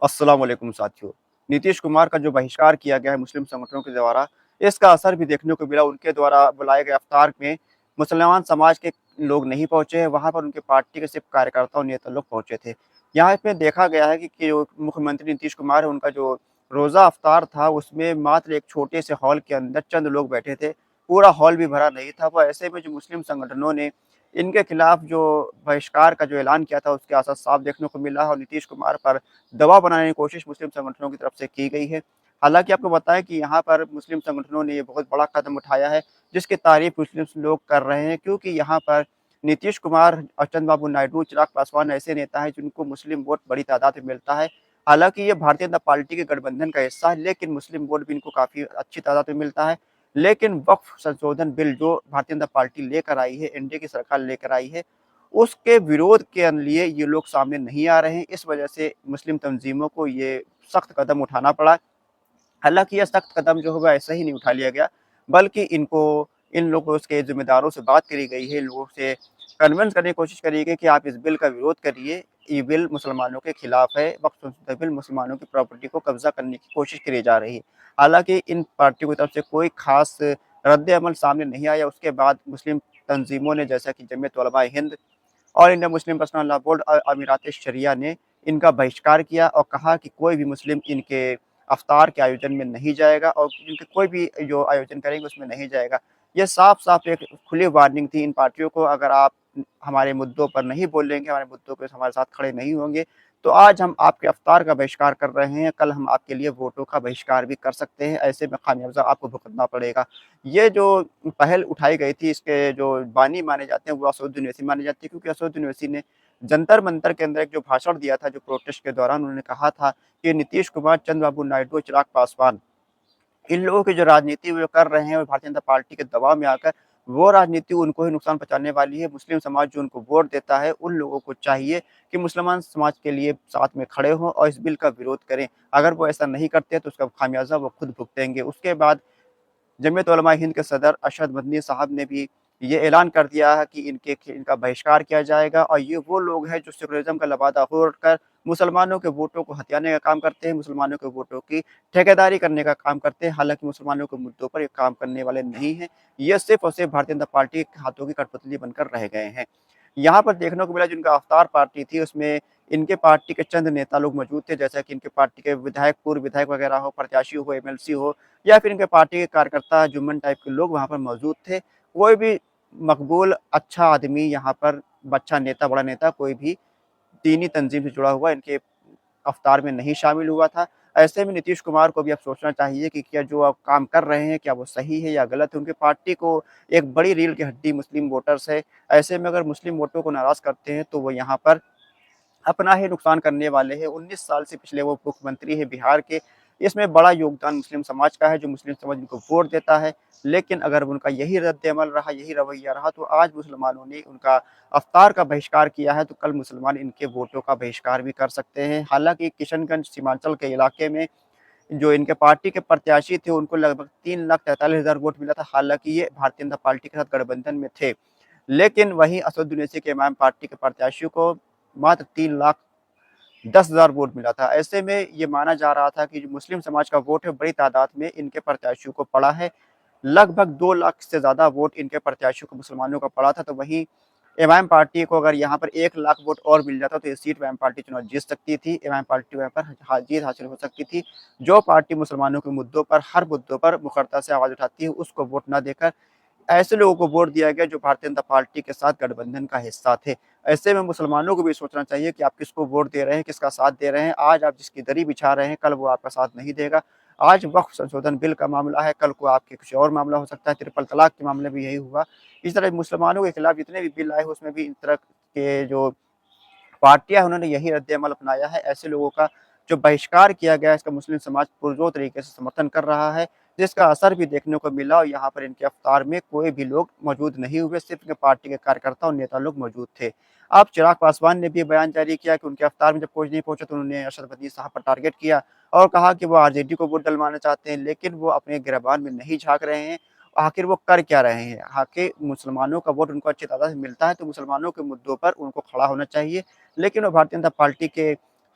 अस्सलाम वालेकुम साथियों। नीतीश कुमार का जो बहिष्कार किया गया है मुस्लिम संगठनों के द्वारा, इसका असर भी देखने को मिला। उनके द्वारा बुलाए गए इफ्तार में मुसलमान समाज के लोग नहीं पहुँचे हैं, वहाँ पर उनके पार्टी के सिर्फ़ कार्यकर्ता और नेता लोग पहुँचे थे। यहाँ पे देखा गया है कि जो मुख्यमंत्री नीतीश कुमार है, उनका जो रोज़ा इफ्तार था, उसमें मात्र एक छोटे से हॉल के अंदर चंद लोग बैठे थे। पूरा हॉल भी भरा नहीं था। वो ऐसे में जो मुस्लिम संगठनों ने इनके खिलाफ जो बहिष्कार का जो ऐलान किया था, उसके असर साफ देखने को मिला है और नीतीश कुमार पर दबाव बनाने की कोशिश मुस्लिम संगठनों की तरफ से की गई है। हालाँकि आपको बताएँ कि यहाँ पर मुस्लिम संगठनों ने ये बहुत बड़ा कदम उठाया है, जिसकी तारीफ़ मुस्लिम लोग कर रहे हैं, क्योंकि यहाँ पर नीतीश कुमार और चंद्रबाबू नायडू, चिराग पासवान ऐसे नेता हैं जिनको मुस्लिम वोट बड़ी तादाद में मिलता है। हालाँकि ये भारतीय जनता पार्टी के गठबंधन का हिस्सा है, लेकिन मुस्लिम वोट भी इनको काफ़ी अच्छी तादाद में मिलता है। लेकिन वक्फ संशोधन बिल जो भारतीय जनता पार्टी लेकर आई है, एनडीए की सरकार लेकर आई है, उसके विरोध के लिए ये लोग सामने नहीं आ रहे हैं। इस वजह से मुस्लिम तंज़ीमों को ये सख्त कदम उठाना पड़ा। हालाँकि ये सख्त कदम जो होगा ऐसे ही नहीं उठा लिया गया, बल्कि इन लोगों के ज़िम्मेदारों से बात करी गई है, इन लोगों से कन्विंस करने की कोशिश करी गई कि आप इस बिल का विरोध करिए। ये बिल मुसलमानों के खिलाफ है, वक्फ संशोधन बिल मुसलमानों की प्रॉपर्टी को कब्ज़ा करने की कोशिश करी जा रही है। हालाँकि इन पार्टियों की तरफ से कोई ख़ास रद्द-ए-अमल सामने नहीं आया। उसके बाद मुस्लिम तंज़ीमों ने, जैसा कि जमीयत उलमा ए हिंद और Indian Muslim personal law board अमीरात शरिया ने इनका बहिष्कार किया और कहा कि कोई भी मुस्लिम इनके अफ्तार के आयोजन में नहीं जाएगा और इनके कोई भी जो आयोजन करेंगे उसमें नहीं जाएगा। ये साफ-साफ एक खुली वार्निंग थी इन पार्टियों को, अगर आप हमारे मुद्दों पर नहीं बोलेंगे, हमारे मुद्दों पे हमारे साथ खड़े नहीं होंगे, तो आज हम आपके इफ्तार का बहिष्कार कर रहे हैं, कल हम आपके लिए वोटों का बहिष्कार भी कर सकते हैं, ऐसे में खामियाज़ा आपको भुगतना पड़ेगा। ये जो पहल उठाई गई थी, इसके जो बानी माने जाते हैं वो असदुद्दीन ओवैसी माने जाते हैं, क्योंकि असदुद्दीन ओवैसी ने जंतर-मंतर के अंदर एक जो भाषण दिया था, जो प्रोटेस्ट के दौरान उन्होंने कहा था कि नीतीश कुमार, चंद्रबाबू नायडू, चिराग पासवान इन लोगों की जो राजनीति वो कर रहे हैं और भारतीय जनता पार्टी के दबाव में आकर वो राजनीति उनको ही नुकसान पहुँचाने वाली है। मुस्लिम समाज जो उनको वोट देता है, उन लोगों को चाहिए कि मुसलमान समाज के लिए साथ में खड़े हों और इस बिल का विरोध करें। अगर वो ऐसा नहीं करते तो उसका खामियाज़ा वो खुद भुगतेंगे। उसके बाद जमीयत उलमा हिंद के सदर अरशद मदनी साहब ने भी ये ऐलान कर दिया है कि इनका बहिष्कार किया जाएगा और ये वो लोग हैं जो सेकुलरिज़्म का लबादा ओढ़कर मुसलमानों के वोटों को हथियाने का काम करते हैं, मुसलमानों के वोटों की ठेकेदारी करने का काम करते हैं। हालाँकि मुसलमानों के मुद्दों पर ये काम करने वाले नहीं हैं। ये सिर्फ़ और सिर्फ़ भारतीय जनता पार्टी के हाथों की कठपुतली बनकर रह गए हैं। यहाँ पर देखने को मिला जिनका अवतार पार्टी थी, उसमें इनके पार्टी के चंद नेता लोग मौजूद थे, जैसा कि इनके पार्टी के विधायक, पूर्व विधायक वगैरह हो, प्रत्याशी हो, एमएलसी हो या फिर इनके पार्टी के कार्यकर्ता जुम्मन टाइप के लोग वहाँ पर मौजूद थे। कोई भी मकबूल अच्छा आदमी यहाँ पर, अच्छा नेता, बड़ा नेता कोई भी दीनी तंज़ीम से जुड़ा हुआ इनके अफ्तार में नहीं शामिल हुआ था। ऐसे में नीतीश कुमार को भी अब सोचना चाहिए कि क्या जो आप काम कर रहे हैं, क्या वो सही है या गलत है? उनकी पार्टी को एक बड़ी रीढ़ की हड्डी मुस्लिम वोटर्स है। ऐसे में अगर मुस्लिम वोटरों को नाराज़ करते हैं, तो वो यहाँ पर अपना ही नुकसान करने वाले हैं। 19 साल से पिछले वो मुख्यमंत्री हैं बिहार के। इसमें बड़ा योगदान मुस्लिम समाज का है, जो मुस्लिम समाज उनको वोट देता है। लेकिन अगर उनका यही रद्द-ए-अमल रहा, यही रवैया रहा, तो आज मुसलमानों ने उनका इफ्तार का बहिष्कार किया है, तो कल मुसलमान इनके वोटों का बहिष्कार भी कर सकते हैं। हालाँकि किशनगंज सीमांचल के इलाके में जो इनके पार्टी के प्रत्याशी थे, उनको लगभग 3,43,000 वोट मिला था। हालाँकि ये भारतीय जनता पार्टी के साथ गठबंधन में थे। लेकिन वहीं असदुद्दीन ओवैसी के इमाम पार्टी के प्रत्याशी को मात्र 3,10,000 वोट मिला था। ऐसे में ये माना जा रहा था कि जो मुस्लिम समाज का वोट है, बड़ी तादाद में इनके प्रत्याशियों को पड़ा है। लगभग 2 लाख से ज़्यादा वोट इनके प्रत्याशियों को मुसलमानों का पड़ा था। तो वहीं इमाम पार्टी को अगर यहाँ पर 1 लाख वोट और मिल जाता तो ये सीट इमाम पार्टी चुनाव जीत सकती थी। इमाम पार्टी वहाँ पर जीत हासिल हो सकती थी। जो पार्टी मुसलमानों के मुद्दों पर, हर मुद्दों पर मुखरता से आवाज़ उठाती है, उसको वोट ना देकर ऐसे लोगों को वोट दिया गया जो भारतीय जनता पार्टी के साथ गठबंधन का हिस्सा थे। ऐसे में मुसलमानों को भी सोचना चाहिए कि आप किसको वोट दे रहे हैं, किसका साथ दे रहे हैं। आज आप जिसकी दरी बिछा रहे हैं, कल वो आपका साथ नहीं देगा। आज वक़्फ़ संशोधन बिल का मामला है, कल को आपके कुछ और मामला हो सकता है, ट्रिपल तलाक के मामले में यही हुआ। इस तरह मुसलमानों के खिलाफ जितने भी बिल आए हैं, उसमें भी इस तरह के जो पार्टियाँ हैं, उन्होंने यही रद्द-ए-अमल अपनाया है। ऐसे लोगों का जो बहिष्कार किया गया है, इसका मुस्लिम समाज पुरज़ोर तरीके से समर्थन कर रहा है, जिसका असर भी देखने को मिला और यहाँ पर इनके इफ्तार में कोई भी लोग मौजूद नहीं हुए, सिर्फ़ इनके पार्टी के कार्यकर्ता और नेता लोग मौजूद थे। अब चिराग पासवान ने भी बयान जारी किया कि उनके इफ्तार में जब कोई नहीं पहुँचा, तो उन्होंने अरशद मदनी साहब पर टारगेट किया और कहा कि वो आरजेडी को वोट डलवाना चाहते हैं, लेकिन वो अपने गिरबान में नहीं झाँक रहे हैं। आखिर वो कर क्या रहे हैं? आखिर मुसलमानों का वोट उनको अच्छी तादाद में मिलता है, तो मुसलमानों के मुद्दों पर उनको खड़ा होना चाहिए। लेकिन वो भारतीय जनता पार्टी के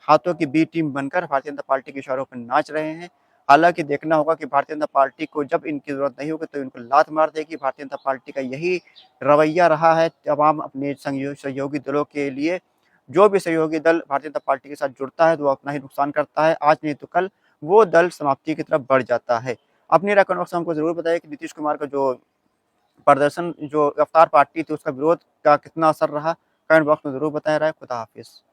हाथों की बी टीम बनकर भारतीय जनता पार्टी के इशारों पर नाच रहे हैं। हालाँकि देखना होगा कि भारतीय जनता पार्टी को जब इनकी ज़रूरत नहीं होगी तो इनको लात मार देगी। भारतीय जनता पार्टी का यही रवैया रहा है तमाम अपने सहयोगी दलों के लिए। जो भी सहयोगी दल भारतीय जनता पार्टी के साथ जुड़ता है तो वो अपना ही नुकसान करता है। आज नहीं तो कल वो दल समाप्ति की तरफ बढ़ जाता है। अपनी राय कमेंट बॉक्स में हमको ज़रूर बताइए कि नीतीश कुमार का जो प्रदर्शन जो रफ्तार पार्टी थी उसका विरोध का कितना असर रहा? कमेंट बॉक्स में ज़रूर बताएँ राय। खुदा हाफ़िज़।